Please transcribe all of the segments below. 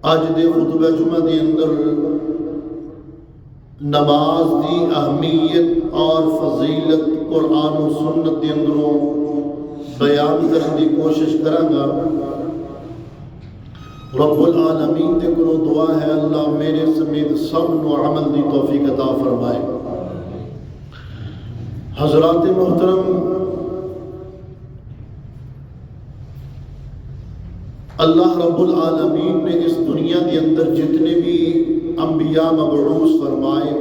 اج دے خطبہ جمعہ دے اندر نماز دی اہمیت اور فضیلت قرآن و سنت دے اندروں بیان کرنے دی کوشش کراں گا۔ رب العالمین دے کولوں دعا ہے اللہ میرے سمیت سب نو عمل دی توفیق عطا فرمائے۔ حضرات محترم، اللہ رب العالمین نے اس دنیا کے اندر جتنے بھی انبیاء مبعوث فرمائے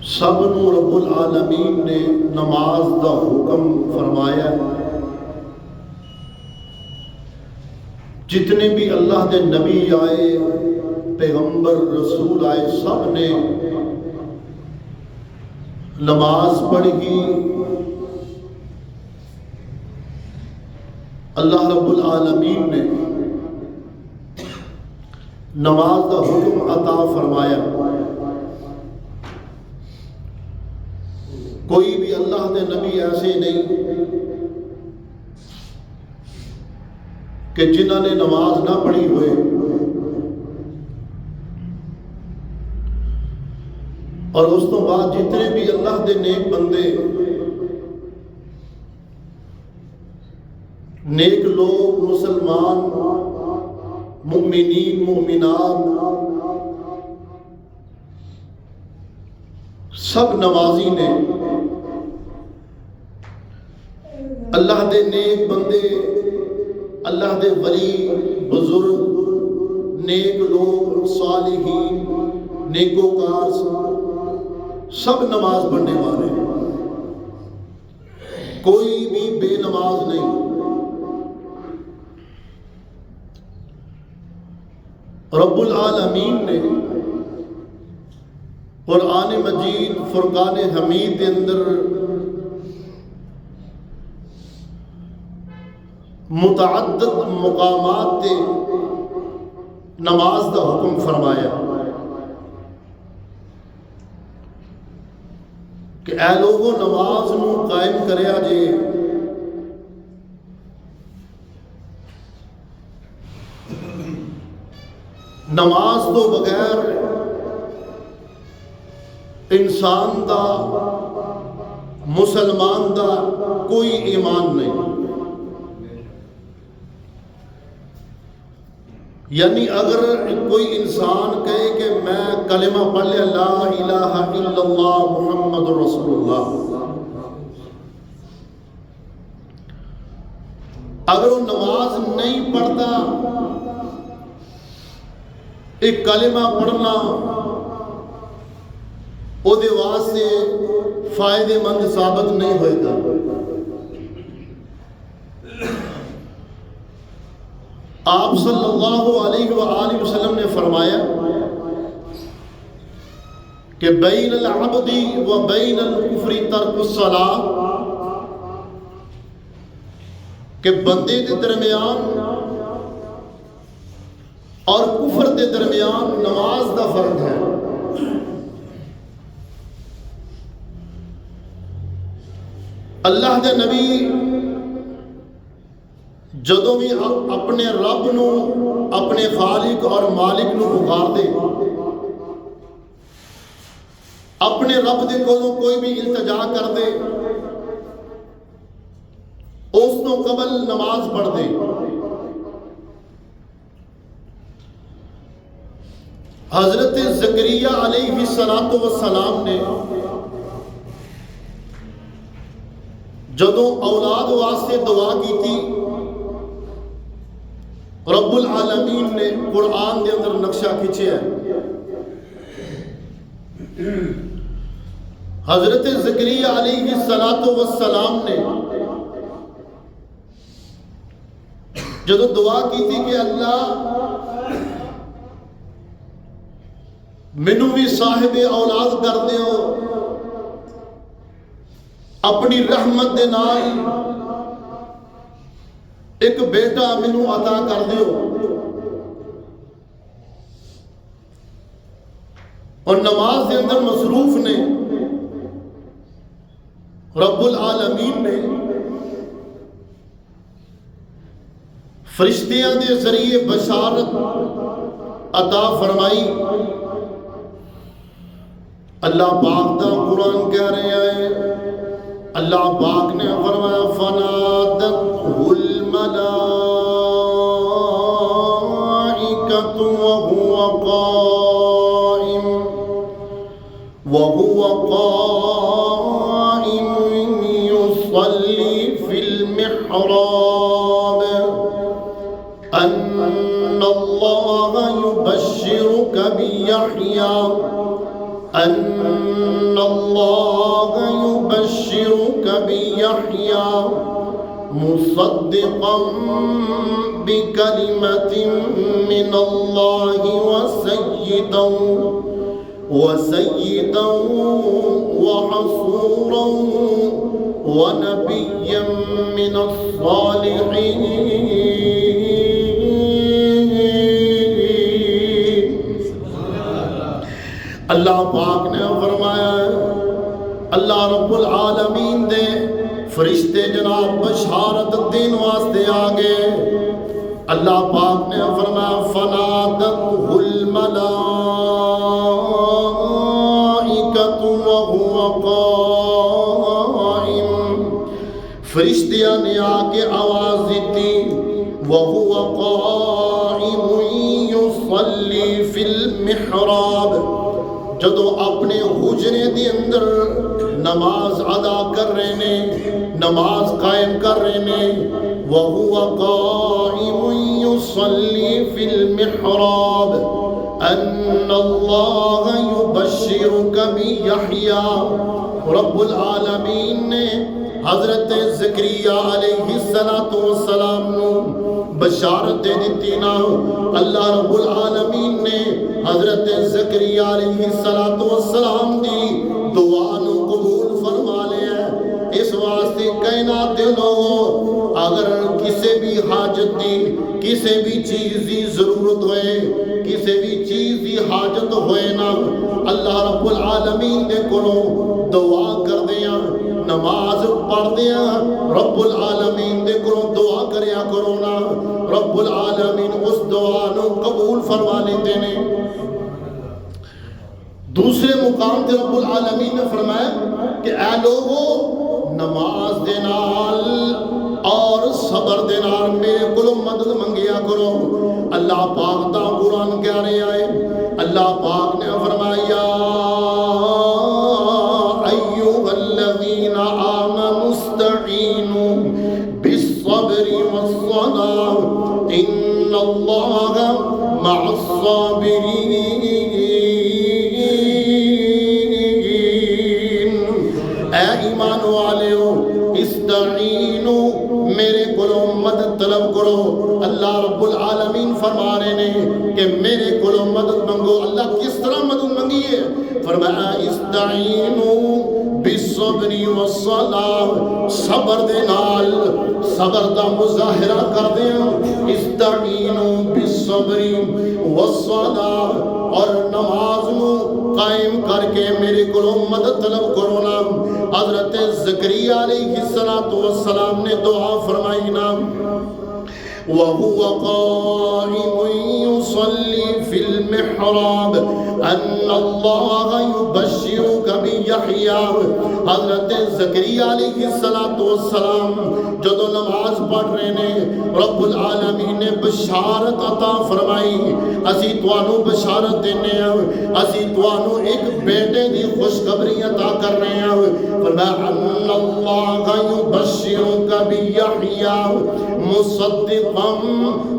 سب نو رب العالمین نے نماز دا حکم فرمایا۔ جتنے بھی اللہ دے نبی آئے، پیغمبر، رسول آئے، سب نے نماز پڑھی۔ اللہ رب العالمین نے نماز کا حکم عطا فرمایا۔ کوئی بھی اللہ دے نبی ایسے نہیں کہ جنہوں نے نماز نہ پڑھی ہوئے، اور اس تو بعد جتنے بھی اللہ دے نیک بندے، نیک لوگ، مسلمان، مومنین، مومنات، سب نمازی نے۔ اللہ دے نیک بندے، اللہ دے ولی، بزرگ، نیک لوگ، صالحین، نیکوکار، سب نماز پڑھنے والے، کوئی بھی بے نماز نہیں۔ رب العالمین نے قرآن مجید فرقان حمید کے اندر متعدد مقامات تے نماز کا حکم فرمایا کہ اے لوگوں نماز نو قائم کریا جے۔ نماز تو بغیر انسان دا، مسلمان دا کوئی ایمان نہیں۔ یعنی اگر کوئی انسان کہے کہ میں کلمہ پڑھ لیا لا الہ الا اللہ محمد رسول اللہ، اگر وہ نماز نہیں پڑھتا، ایک کلمہ پڑھنا او دے واسطے فائدے مند ثابت نہیں ہوئے گا۔ آپ صلی اللہ علیہ وآلہ وسلم نے فرمایا کہ بین العبد و بین الکفر ترک الصلاۃ، کہ بندے کے درمیان اور کفر کے درمیان نماز کا فرق ہے۔ اللہ دے نبی جدوں بھی اپنے رب نو، اپنے خالق اور مالک نو پکار دے، اپنے رب دے کولوں کوئی بھی التجا کر دے، اس تو قبل نماز پڑھ دے۔ حضرت زکریا علیہ السلام نے جدوں اولاد واسطے دعا کی تھی، رب العالمین نے قرآن دے اندر نقشہ کھینچے ہے۔ حضرت زکریا علیہ السلام نے جدوں دعا کی تھی کہ اللہ مینو بھی صاحب اولاد کر دیو، اپنی رحمت دے نال ایک بیٹا مینو عطا کر دیو۔ اور نماز کے اندر مصروف نے، رب العالمین نے فرشتیاں دے ذریعے بشارت عطا فرمائی. اللہ پاک دا قرآن کہہ رہے ہیں، اللہ پاک نے فرمایا فنادته الملائکۃ وهو قائم يصلي في المحراب أن الله يبشرك بيحيى أن الله يبشرك بيحيى مصدقا بكلمة من الله وسيدا وحصورا ونبيا من الصالحين. اللہ پاک نے فرمایا اللہ رب العالمین دے فرشتے جناب بشارت دین واسطے آگے. اللہ پاک نے فرمایا فنادته الملائکۃ وهو قائم، فرشتیاں نے آگے آواز دی وهو قائم يصلي في المحراب، جدو اپنے حجرے دی اندر نماز ادا کر رہے نے، نماز قائم کر رہے نے. وَهُوَ قَائِمٌ يُصَلِّي فِي الْمِحْرَابِ أَنَّ اللَّهَ يُبَشِّرُكَ بِيَحْيَى. رب العالمین نے حضرت زکریا علیہ السلام نو بشارت دے دیتی نا. اللہ رب العالمین نے حضرت زکریا علیہ السلام دی دعا نو قبول فرما لیا. اس واسطے کائنات دے لوگوں اگر کسی بھی حاجت دی، کسی بھی چیز دی ضرورت ہوئے، کسی بھی چیز دی حاجت ہوئے نا، اللہ رب العالمین دے کولوں دعا کر دیاں، نماز پڑھ دیاں، رب العالمین دے کولوں دعا کریا کرو نا، رب العالمین اس دعا نو قبول فرما لیتے نے. دوسرے مقام تے رب العالمین نے فرمایا کہ اے لوگو نماز دے نال اور صبر دے نال میرے کولوں مدد منگیا کرو. اللہ پاک دا قرآن کہہ رہے آئے، اللہ پاک نے فرمایا ایھا الذین آمنوا استعینوا بالصبر والصلاۃ ان اللہ مع الصابرین. اے ایمان والےو استعینوا، میرے کولوں مدد طلب کرو. اللہ رب العالمین فرما رہے نے کہ میرے کولوں مدد منگو. اللہ کس طرح مدد منگی ہے؟ فرمایا استعینوا بالصبر والصلاۃ، صبر دے نال صبر دا مظاہرہ کر دیاں. استعینوا بالصبر والصلاۃ، اور نماز نو قائم کر کے میرے کولوں مدد طلب کرو نا. حضرت زکریا علیہ السلام نے دعا فرمائی نا وَهُوَ قَائِمٌ يُصَلِّي فِي الْمِحْرَابِ أَنَّ اللَّهَ يُبَشِّرُكَ بِيَحْيَى. حضرت زکریا علیہ السلام جدو نماز پڑھ رہے نے، رب العالمین نے بشارت عطا فرمائی. اسی توانو بشارت دینے ہیں، اسی توانو ایک بیٹے دی خوشخبری عطا کر رہے ہیں. فرمایا أَنَّ اللَّهَ يُبَشِّرُكَ بِيَحْيَى مُصَدِّقًا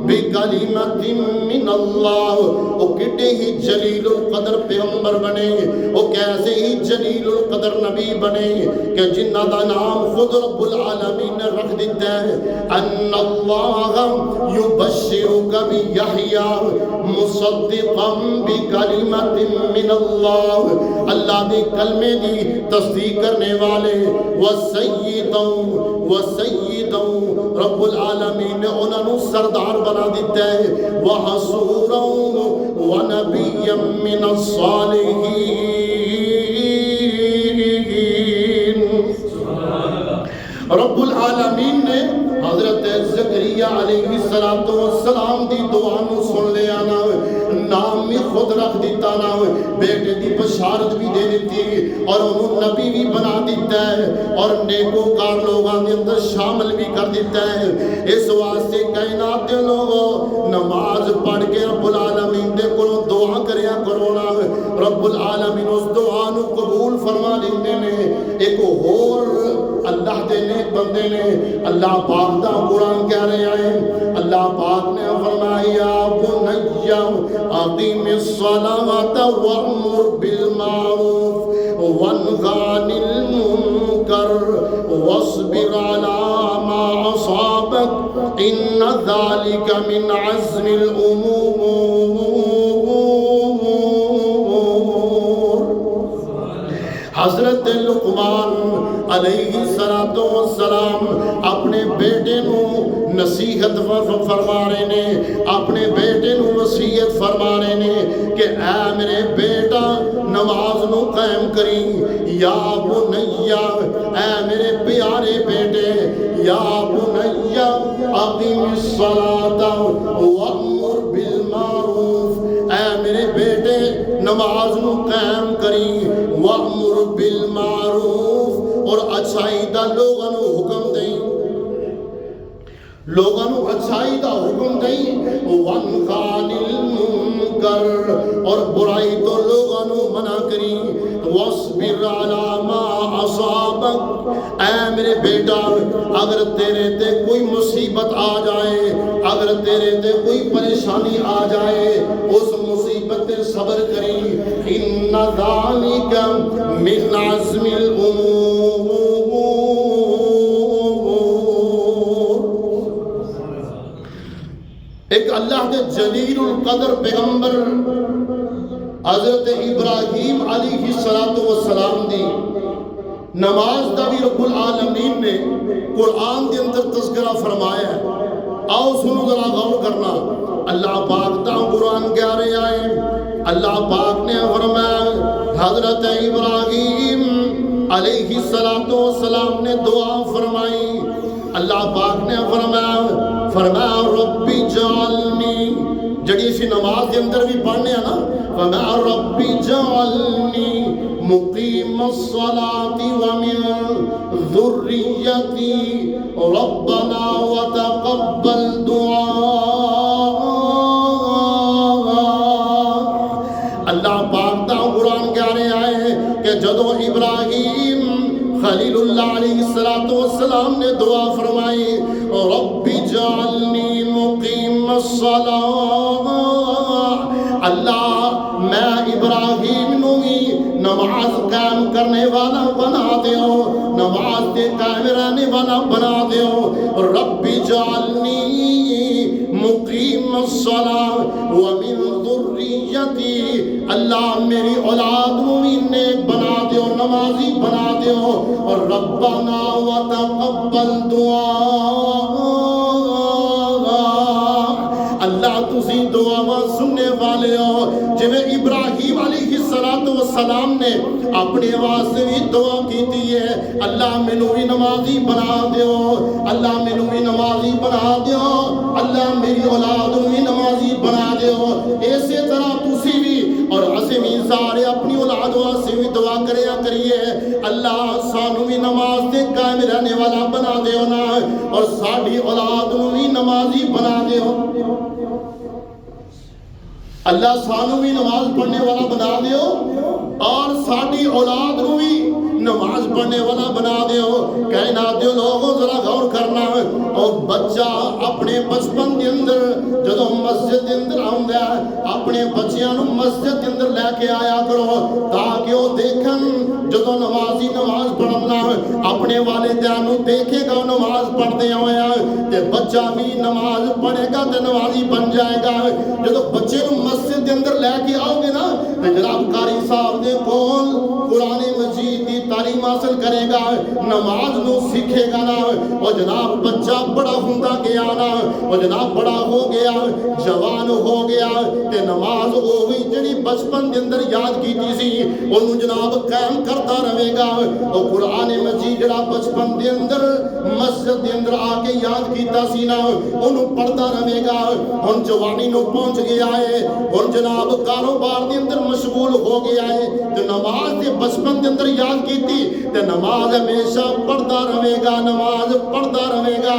بِكَلِمَةٍ مِّنَ اللَّهِ. وہ کتنے ہی جلیل القدر پیغمبر بنے، وہ کیسے ہی جلیل القدر نبی بنے کہ جنہ دا نام خود رب العالمین نے رکھ دیتا ہے. أَنَّ اللَّهَ يُبَشِّرُكَ بِيَحْيَى مُصَدِّقًا بِكَلِمَةٍ مِّنَ اللَّهِ، اللہ دے کلمے دی تصدیق کرنے والے. وَسَيِّدًا رب العالمین نے انہوں نے سردار بنا دیتا ہے. وَحَصُورًا وَنَبِيًّا مِّنَ الصَّالِحِينَ. رب العالمین نے حضرت زکریا زکریا علیہ السلام دی دعا نو سن لیا نا، نام بھی خود رکھ دیتا نا، بیٹے دی بشارت بھی دے دیتی اور انہوں نبی بھی بنا دیتا ہے اور نیکوکار لوگوں کے اندر شامل بھی کر دیتا ہے۔ اس واسطے کائنات دے لوگوں نماز پڑھ کے رب العالمین دے کولوں دعا کریا کرو نا، رب العالمین اس دعا نو قبول فرما لیندے نے۔ ایک اور اللہ دے نیک بندے نے اللہ پاک دا قرآن کہہ رہے ہیں، اللہ پاک نے فرمایا بنی اقیم الصلاۃ وامر بالمعروف وانہ عن المنکر واصبر علی ما اصابک ان ذلک من عزم الامور۔ حضرت لقمان علیہ السلام اپنے بیٹے نو نصیحت فرما رہے نے، اپنے بیٹے نو وصیت فرما رہے نے کہ اے میرے بیٹا نماز نو قائم کری، یا بنیا اے میرے پیارے بیٹے، یا بنیا اقیم الصلاۃ وامر بالمعروف، اے میرے بیٹے نماز نو قائم کری، وامر بالمعروف اور اچھائی دا لوگاں نو حکم دیں، لوگاں نو اچھائی دا حکم دیں، وانہ عن المنکر اور برائی تو لوگاں نو منع کری، واصبر علی ما اصابک، اے میرے بیٹا اگر تیرے تے کوئی مصیبت آ جائے، اگر تیرے تے کوئی پریشانی آ جائے اس مصیبت تے صبر کری، ان ذالک من عزم الامور۔ ایک اللہ کے جلیل القدر پیغمبر حضرت ابراہیم علیہ السلام دی نماز دا بھی رب العالمین نے قرآن کے اندر تذکرہ فرمایا ہے۔ آؤ سنو ذرا غور کرنا، اللہ پاک دا قرآن کہہ رہے آئے، اللہ پاک نے فرمایا حضرت ابراہیم علیہ السلام نے دعا فرمائی، اللہ پاک نے فرمایا ربی جعلنی، جڑی اسی نماز کے اندر بھی پڑھنے ہیں نا، فرمایا ربی جعلنی مقیم الصلاۃ ومن ذریتی ربنا وتقبل دعاء۔ اللہ پاک دا قرآن کہہ رہے آئے کہ جدو ابراہیم خلیل اللہ علیہ السلام نے دعا فرمائی رب جعلنی مقیم الصلاۃ، اللہ میں ابراہیم نو ہی نماز قائم کرنے والا بنا دیو، نماز دے قائم رہنے والا بنا دیو، رب جعلنی مقیم الصلاۃ ومن ذریتی، اللہ میری اولاد نو بھی نیک بنا دیو، نمازی بنا دیو، اور ربنا وتقبل دعاء، اللہ تسی دعا سننے والے ہو۔ جب ابراہیم علیہ السلام نے اپنے واسطے بھی دعا کی ہے، اللہ مینوں بھی نمازی بنا دیو، اللہ مینوں بھی نمازی بنا دیو، اللہ میری اولاد بھی نمازی بنا دیو۔ اسی طرح تسی بھی اور اسیں بھی سارے اپنی اولاد واسطے بھی دعا کریا کریے، اللہ سانو بھی نماز تے قائم رہنے والا بنا دیو نا، اور ساڈی اولاد نو بھی نمازی بنا دیو، اللہ سانو بھی نماز پڑھنے والا بنا دیو اور ساڈی اولاد نو بھی نماز پڑھنے والا بنا دیو۔ کہنا دیو لوگوں ذرا غور کرنا، اور بچہ اپنے بچپن کے اندر جدو مسجد کے اندر آندا ہے، اپنے بچیاں نو مسجد کے اندر لے کے آیا کرو تاکہ وہ دیکھن جدو نمازی نماز پڑھنا اپنے والدین نو دیکھے گا نماز پڑھتے ہوئے تے بچہ بھی نماز پڑھے گا تے نمازی بن جائے گا۔ جدو بچے نو مسجد کے اندر لے کے آؤ گے نا تے جناب قاری صاحب دے کول قرآن مجید دی تعلیم حاصل کرے گا نماز نو سیکھے گا نا اور جناب بچہ بڑا ہوندا گیا نا اور جناب بڑا ہو گیا جوان ہو گیا تے نماز وہی جڑی بچپن دے اندر یاد کیتی سی اونوں جناب قائم کرتا رہے گا اور قرآن مجید جڑا بچپن دے اندر مسجد دے اندر آ کے یاد کیتا سی نا اونوں پڑھتا رہے گا ہن جوانی نو پہنچ گیا ہے ہن جناب کاروبار دے اندر مشغول ہو گیا ہے تے نماز دے بچپن دے اندر یاد کیتی تے نماز ہمیشہ پڑھتا رہے گا نماز پڑھتا رہے گا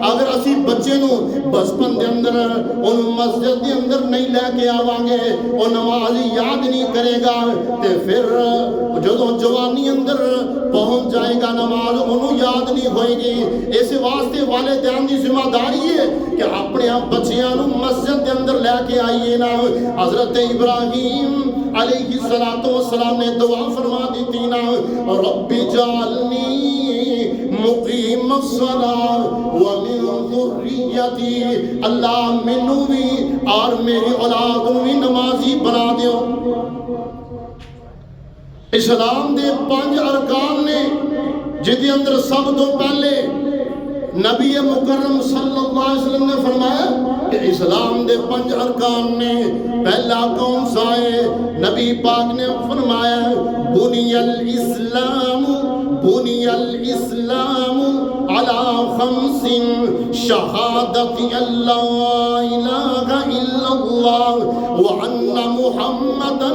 اگر اسی بچے نو بچپن دے اندر ان مسجد دے اندر نہیں لے کے آواں گے او نماز یاد نہیں کرے گا تے پھر جدوں جوانی اندر پہنچ جائے گا نماز انہوں یاد نہیں ہوئے گی اس واسطے والدین دی ذمہ داری ہے کہ اپنے بچیاں نو مسجد دے اندر لے کے آئیے نا حضرت ابراہیم علیہ السلام نے دعا فرما دی تھی نا رب جعلنی مقیم الصلاة ومن ذریتی اللہ منو بھی اور میری اولاد بھی نمازی بنا دیو اسلام دے 5 ارکان نے جدی اندر سب تو پہلے نبی مکرم صلی اللہ علیہ وسلم نے فرمایا کہ اسلام دے 5 ارکان نے پہلا کون سا ہے نبی پاک نے فرمایا بنی الاسلام على 5 شہادت اللہ الہ الا اللہ وان محمدا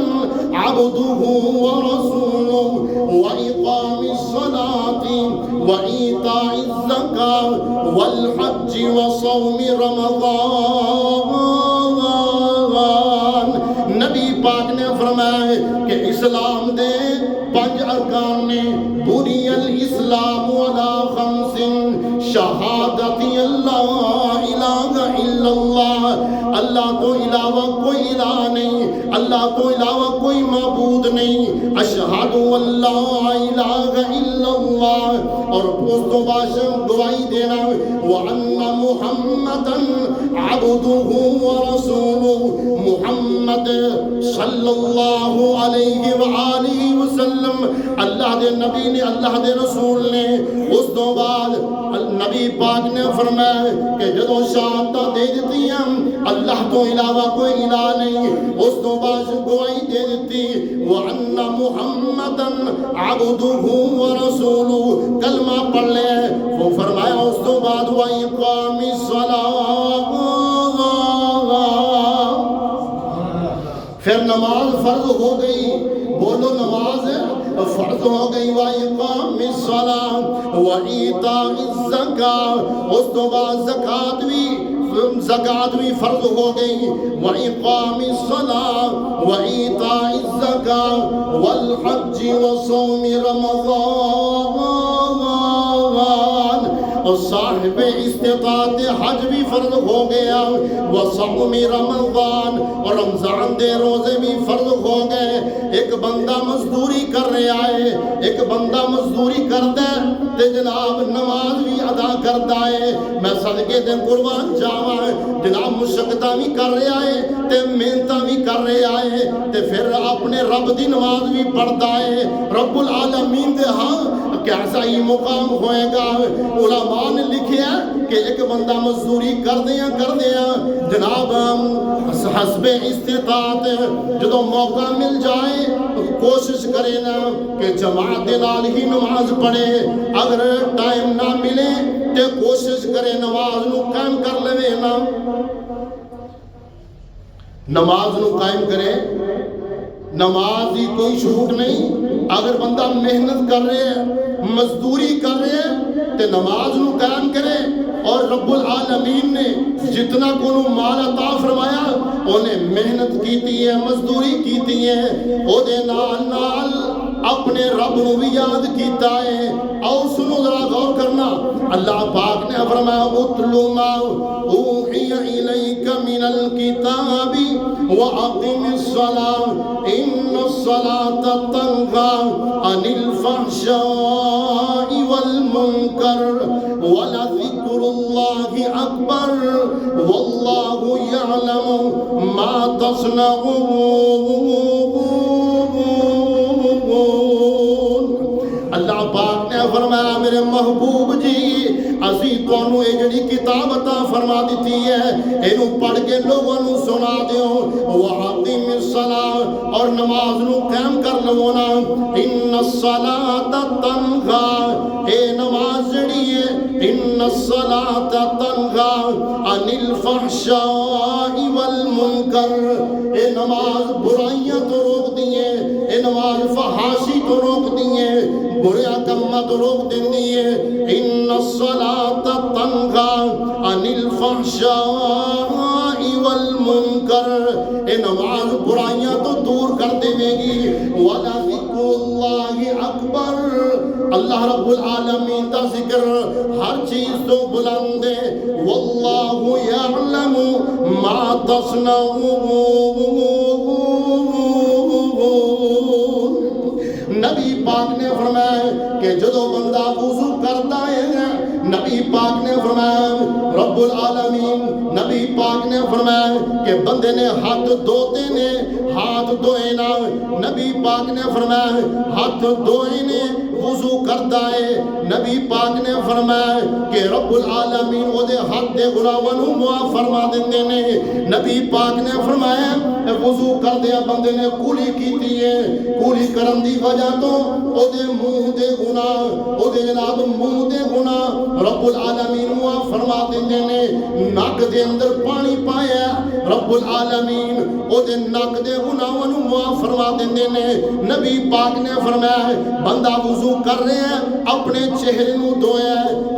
عبده ورسوله واقام الصلاة وإيتاء الزكاة والحج وصوم رمضان نبی پاک نے فرمایا کہ اسلام دے 5 ارکان نے بنی الاسلام علی 5 شہادت اللہ الہ الا اللہ اللہ کو علاوہ کوئی الہ نہیں اللہ کو علاوہ کوئی معبود نہیں اشہد اللہ الہ الا اللہ اور اس تو باشم گواہی دینا وَأَنَّ مُحَمَّدًا عَبْدُهُ وَرَسُولُهُ محمد صلی اللہ علیہ وآلہ وسلم اللہ دے نبی نے اللہ دے رسول نے اس تو بعد نبی پاک نے فرمایا کہ جدو شہادت دے دیتی ہیں اللہ تو علاوہ کوئی الہ نہیں اس تو بعد گواہی دے دیتی وَأَنَّ مُحَمَّدًا عَبْدُهُ وَرَسُولُهُ کلمہ پڑھ لے وہ فرمایا اس تو بعد وَإِقَامِ الصَّلَاةِ پھر نماز فرض ہو گئی بولو نماز فرض ہو گئی وَإِقَامِ الصَّلَاةِ وَإِيتَاءِ الزَّكَاةِ اس تو بعد زکاة بھی فرض ہو گئی وَإِقَامِ الصَّلَاةِ وَإِيتَاءِ الزَّكَاةِ وَالْحَجِّ وَصَوْمِ رَمَضَانَ اور صاحب استطاعت حج بھی فرض ہو گیا وصوم رمضان اور رمضان دے روزے بھی فرض ہو گئے ایک بندہ مزدوری کر رہا ہے ایک بندہ مزدوری کرتا ہے تے جناب نماز بھی ادا کرتا ہے میں صدقے دے قربان جاواں جناب مشقتاں بھی کر رہا ہے تے محنتاں بھی کر رہا ہے تے پھر اپنے رب دی نماز بھی پڑھتا ہے رب العالمین دے ہاں کیسا ہی مقام ہوئے گا علماء نے لکھیا کہ ایک بندہ مزدوری کر دیا جناب حسب استطاعت جدو موقع مل جائے کوشش کرے نا کہ جماعت دے نال ہی نماز پڑھے اگر ٹائم نہ ملے تے کوشش کرے نماز نو قائم کر لے نا نماز نو قائم کرے نماز ہی کوئی چھوٹ نہیں اگر بندہ محنت کر رہے ہے مزدوری کر رہے ہیں تے نماز نو قائم کرے اور رب العالمین نے جتنا کو مال عطا فرمایا انہیں محنت کیتی ہے مزدوری کیتی ہے او دے نال اپنے رب نو بھی یاد کیتا ہے اور سنو ذرا غور کرنا اللہ پاک نے فرمایا اتلو ما اوحی الیک من الکتاب واقم الصلاۃ ان الصلاۃ تنہی عن الفحشاء والمنکر ولذکر اللہ اکبر واللہ یعلم ما تصنعون اللہ محبوب جی اسی تانوں اے جڑی کتاب عطا فرما دیتی ہے اینو پڑھ کے لوگوں نو سنا دیو وَأَقِمِ الصَّلَاةَ اور نماز نو قائم کر لو نا ان الصلاۃ تنہی اے نماز جڑی ہے ان الصلاۃ تنہی عن الفحشاء والمنکر اے نماز برائیاں تو روک دیے اے نماز فحاشی تو روک دیے برے کماں تو روک دیندی ہے ان الصلاۃ تنہی عن الفحشاء والمنکر اے نماز برائیاں تو دور کر دے گی وَلَذِكْرُ اللَّهِ اکبر اللہ رب العالمین دا ذکر ہر چیز تو بلند ہے واللہ یعلم ما تصنعون نبی پاک نے فرمایا کہ جدو بندہ وضو کرتا ہے نبی پاک نے فرمایا رب العالمین نبی پاک نے فرمایا کہ بندے نے ہاتھ دھوتے نے ہاتھ دھوئے نا نبی پاک نے فرمایا ہاتھ دھوئے نے وضو کرتا ہے نبی پاک نے فرمایا کہ رب العالمین وہ دے ہاتھ دے گناہاں نو معاف فرما دیندے نے نبی پاک نے فرمایا وضو کر دیا بندے نے کولی کیتی ہے کولی کرن دی وجہ تو او دے منہ دے گناہ او دے جناب منہ دے گناہ رب العالمین معاف فرما دیندے نے ناک دے اندر پانی پایا رب العالمین او دے ناک دے گناہاں نو معاف فرما دیندے نے نبی پاک نے فرمایا بندہ وضو کر رہے ہیں اپنے چہرے نو دھویا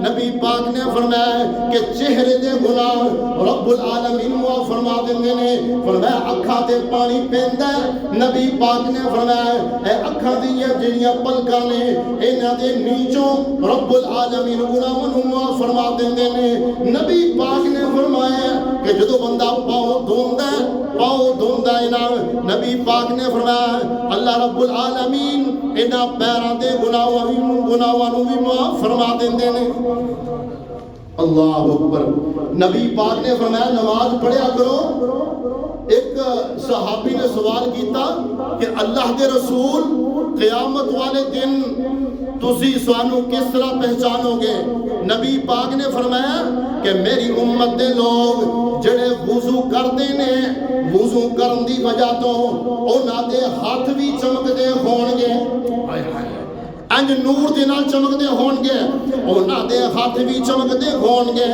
نبی پاک نے فرمایا کہ چہرے دے گناہ رب العالمین معاف فرما دیندے نے فرمایا اکھاں تے پانی پیندا نبی پاک نے فرمایا اے اکھاں دیاں جڑیاں پلکاں نے انہاں دے نیچوں رب العالمین گناہاں نو معاف فرما دیندے نے نبی پاک نے فرمایا کہ جدو بندہ پاؤں دھوندا ہے نا نبی پاک نے فرمایا اللہ رب العالمین انہاں پیراں دے گناہاں نو بھی معاف فرما دیندے نے اللہ اکبر نبی پاک نے فرمایا نماز پڑھیا کرو ایک صحابی نے سوال کیتا کہ اللہ کے رسول قیامت والے دن تسی سانو کس طرح پہچانو گے نبی پاک نے فرمایا کہ میری امت دے لوگ جڑے وضو کردے نے وضو کرن دی وجہ تو انہاں دے ہاتھ بھی چمکدے ہون گے انج نور دے نال چمکدے ہون گے انہاں دے ہاتھ بھی چمکدے ہون گے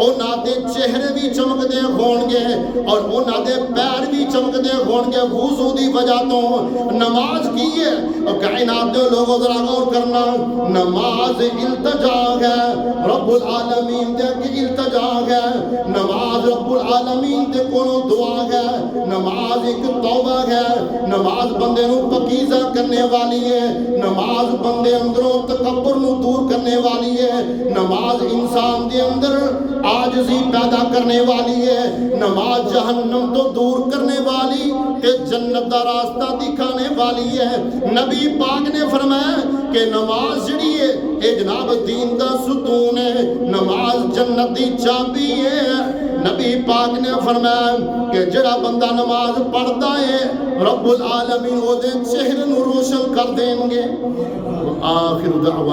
انہاں دے چہرے بھی چمکدے ہون گے اور انہاں دے پیر بھی چمکدے ہون گے وضو دی وجہ تو نماز کی ہے کائنات دے لوگوں ذرا غور کرنا نماز التجا ہے رب العالمین دے کی التجا ہے نماز رب العالمین دے کولوں دعا ہے نماز ایک توبہ ہے نماز بندے نو پاکیزہ کرنے والی ہے نماز بندے اندروں تکبر نو دور کرنے والی ہے نماز انسان دے اندر عاجزی پیدا کرنے والی ہے نماز جہنم تو دور کرنے والی تے جنت دا راستہ دکھانے والی ہے نبی پاک نے فرمایا کہ نماز جڑی ہے اے جناب دین دا ستون ہے نماز جنت دی چابی ہے نبی پاک نے فرمایا کہ جڑا بندہ نماز پڑھتا ہے رب العالمین وہ دے چہرے نو روشن کر دیں گے آخر دعوان